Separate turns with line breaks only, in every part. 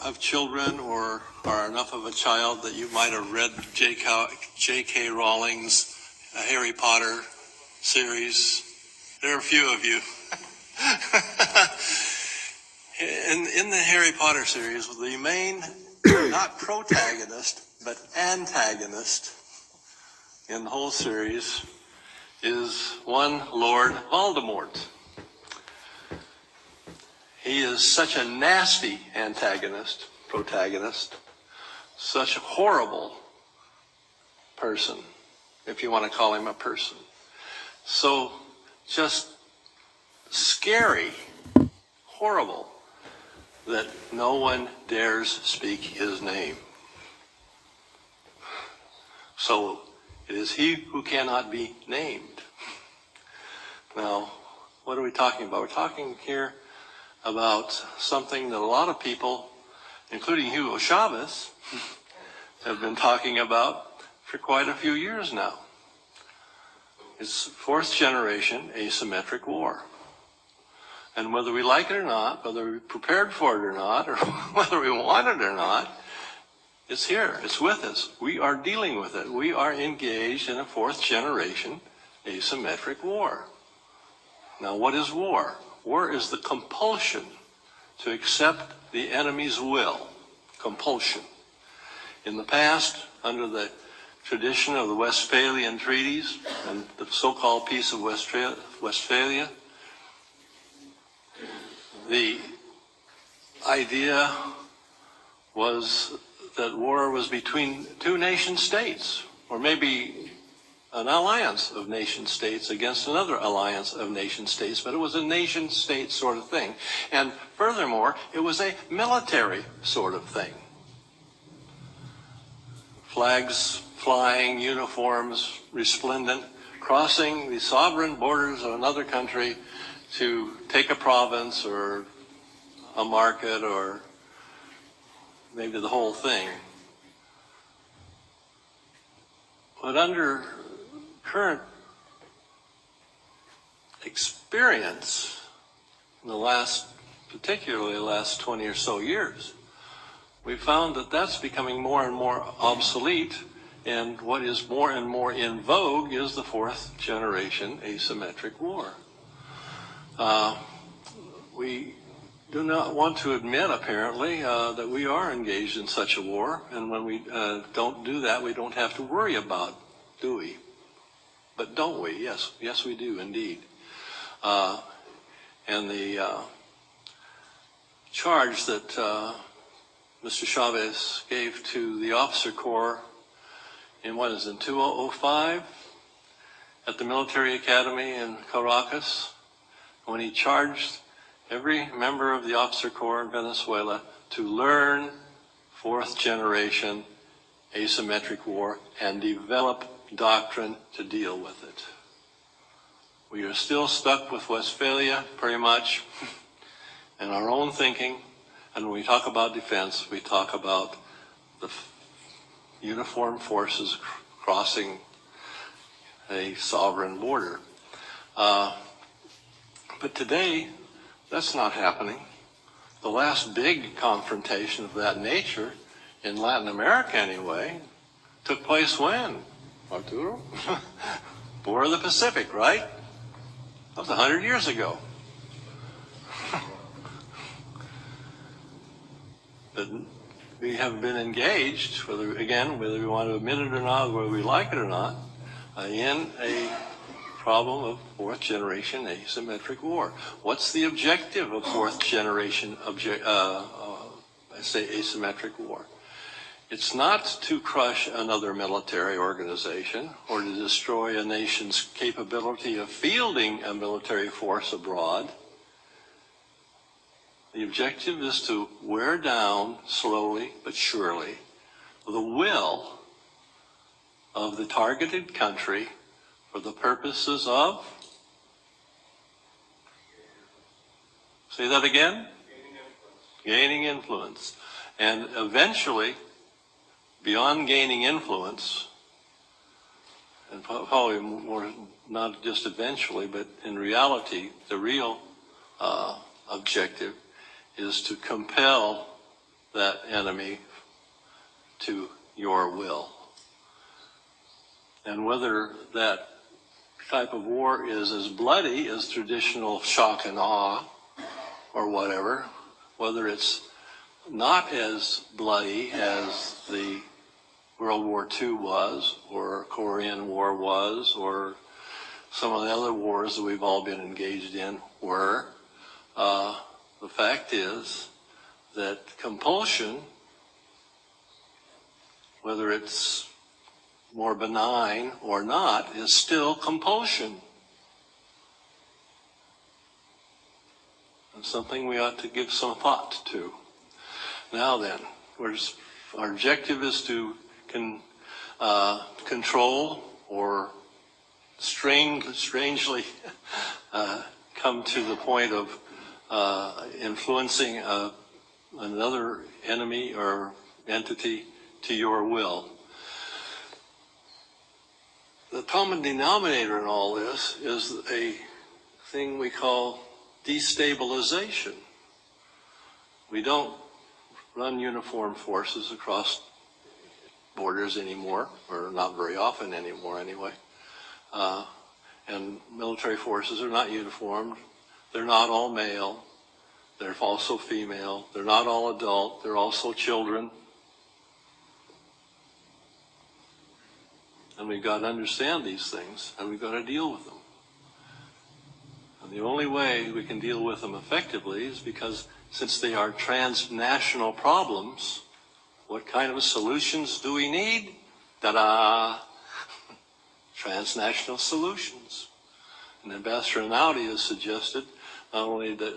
have children or are enough of a child that you might have read J.K. Rowling's Harry Potter series? There are a few of you. In the Harry Potter series, the main, not protagonist, but antagonist in the whole series is one Lord Voldemort. He is such a nasty protagonist, such a horrible person, if you want to call him a person. So just scary, horrible, that no one dares speak his name. So it is he who cannot be named. Now, what are we talking about? We're talking here about something that a lot of people, including Hugo Chavez, have been talking about for quite a few years now. It's fourth generation asymmetric war. And whether we like it or not, whether we're prepared for it or not, or whether we want it or not, it's here, it's with us. We are dealing with it. We are engaged in a fourth generation asymmetric war. Now, what is war? War is the compulsion to accept the enemy's will. Compulsion. In the past, under the tradition of the Westphalian treaties and the so-called Peace of Westphalia, the idea was that war was between two nation states, or maybe an alliance of nation states against another alliance of nation states, but it was a nation state sort of thing. And furthermore, it was a military sort of thing. Flags flying, uniforms resplendent, crossing the sovereign borders of another country to take a province or a market or maybe the whole thing. But under current experience in particularly the last 20 or so years, we found that that's becoming more and more obsolete, and what is more and more in vogue is the fourth generation asymmetric war. We do not want to admit, apparently, that we are engaged in such a war, and when we don't do that, we don't have to worry about, do we? But don't we? Yes, we do indeed. And the charge that Mr. Chavez gave to the officer corps in 2005 at the military academy in Caracas, when he charged every member of the officer corps in Venezuela to learn fourth generation asymmetric war and develop doctrine to deal with it. We are still stuck with Westphalia, pretty much, and our own thinking. And when we talk about defense, we talk about the uniformed forces crossing a sovereign border. But today, that's not happening. The last big confrontation of that nature, in Latin America anyway, took place when? Arturo? War of the Pacific, right? That was 100 years ago. But we have been engaged, whether we want to admit it or not, whether we like it or not, in a problem of fourth generation asymmetric war. What's the objective of fourth generation asymmetric war? It's not to crush another military organization or to destroy a nation's capability of fielding a military force abroad. The objective is to wear down, slowly but surely, the will of the targeted country for the purposes of, say that again? Gaining influence. And eventually, beyond gaining influence, and probably more, not just eventually, but in reality, the real objective is to compel that enemy to your will. And whether that type of war is as bloody as traditional shock and awe or whatever, whether it's not as bloody as the World War II was, or Korean War was, or some of the other wars that we've all been engaged in were, the fact is that compulsion, whether it's more benign or not, is still compulsion. And something we ought to give some thought to. Now then, our objective is to control or strangely come to the point of influencing another enemy or entity to your will. The common denominator in all this is a thing we call destabilization. We don't run uniformed forces across borders anymore, or not very often anymore anyway. And military forces are not uniformed. They're not all male. They're also female. They're not all adult. They're also children. And we've got to understand these things, and we've got to deal with them. And the only way we can deal with them effectively is because, since they are transnational problems, what kind of solutions do we need? Ta-da! Transnational solutions. And Ambassador Naudi has suggested not only that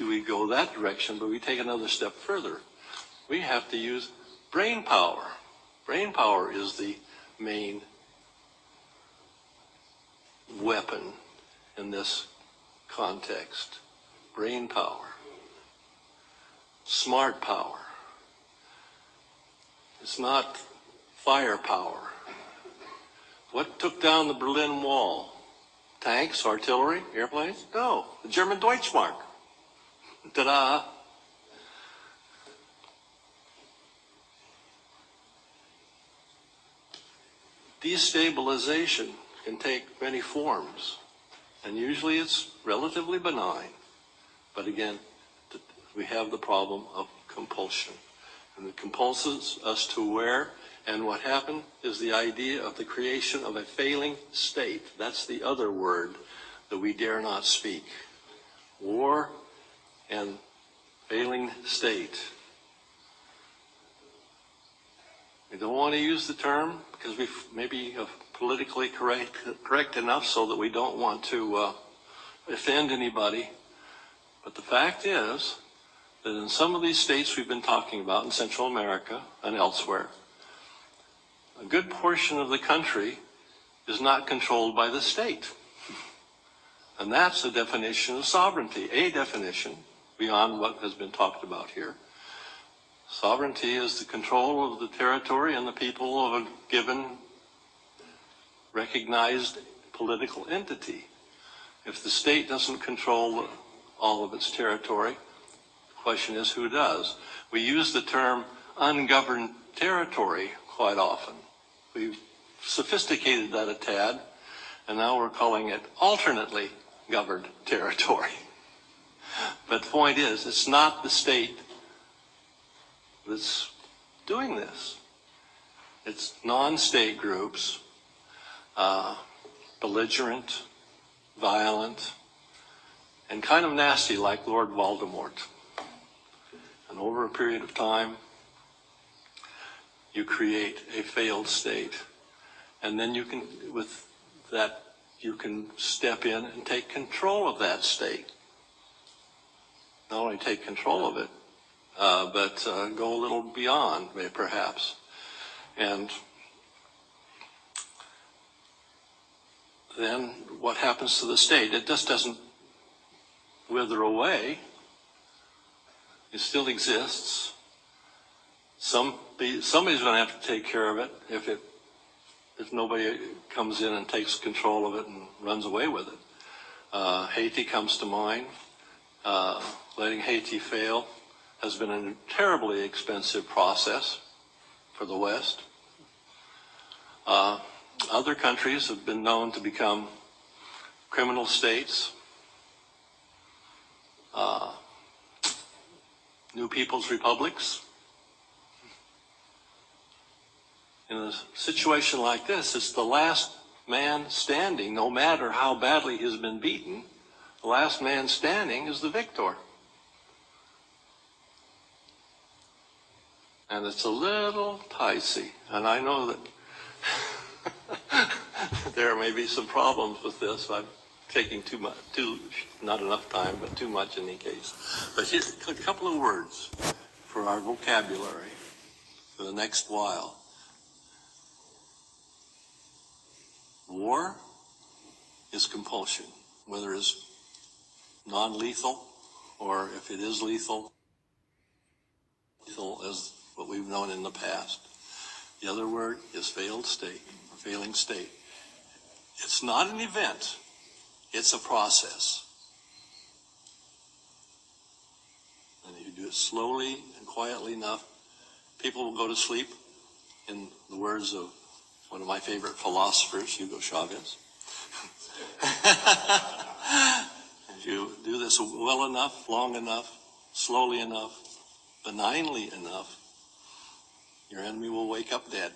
we go that direction, but we take another step further. We have to use brain power. Brain power is the main weapon in this context. Brain power. Smart power. It's not firepower. What took down the Berlin Wall? Tanks, artillery, airplanes? No, the German Deutschmark. Ta-da! Destabilization can take many forms, and usually it's relatively benign. But again, we have the problem of compulsion. And it compulses us to where, and what happened is the idea of the creation of a failing state. That's the other word that we dare not speak. War and failing state. We don't want to use the term because we maybe politically correct enough so that we don't want to offend anybody. But the fact is that in some of these states we've been talking about in Central America and elsewhere, a good portion of the country is not controlled by the state. And that's the definition of sovereignty, a definition beyond what has been talked about here. Sovereignty is the control of the territory and the people of a given recognized political entity. If the state doesn't control all of its territory, the question is who does? We use the term ungoverned territory quite often. We've sophisticated that a tad, and now we're calling it alternately governed territory. But the point is, it's not the state that's doing this. It's non-state groups, belligerent, violent, and kind of nasty like Lord Voldemort. And over a period of time, you create a failed state. And then you can, with that, you can step in and take control of that state. Not only take control of it, but go a little beyond, perhaps. And then what happens to the state? It just doesn't wither away. It still exists. Somebody's going to have to take care of it if nobody comes in and takes control of it and runs away with it. Haiti comes to mind. Letting Haiti fail has been a terribly expensive process for the West. Other countries have been known to become criminal states, new people's republics. In a situation like this, it's the last man standing, no matter how badly he's been beaten, the last man standing is the victor. And it's a little dicey, and I know that there may be some problems with this. I'm taking too much, not enough time, but too much in any case. But here's a couple of words for our vocabulary for the next while. War is compulsion, whether it's non-lethal or if it is lethal as what we've known in the past. The other word is failed state, or failing state. It's not an event, it's a process. And if you do it slowly and quietly enough, people will go to sleep, in the words of one of my favorite philosophers, Hugo Chavez. If you do this well enough, long enough, slowly enough, benignly enough, your enemy will wake up dead.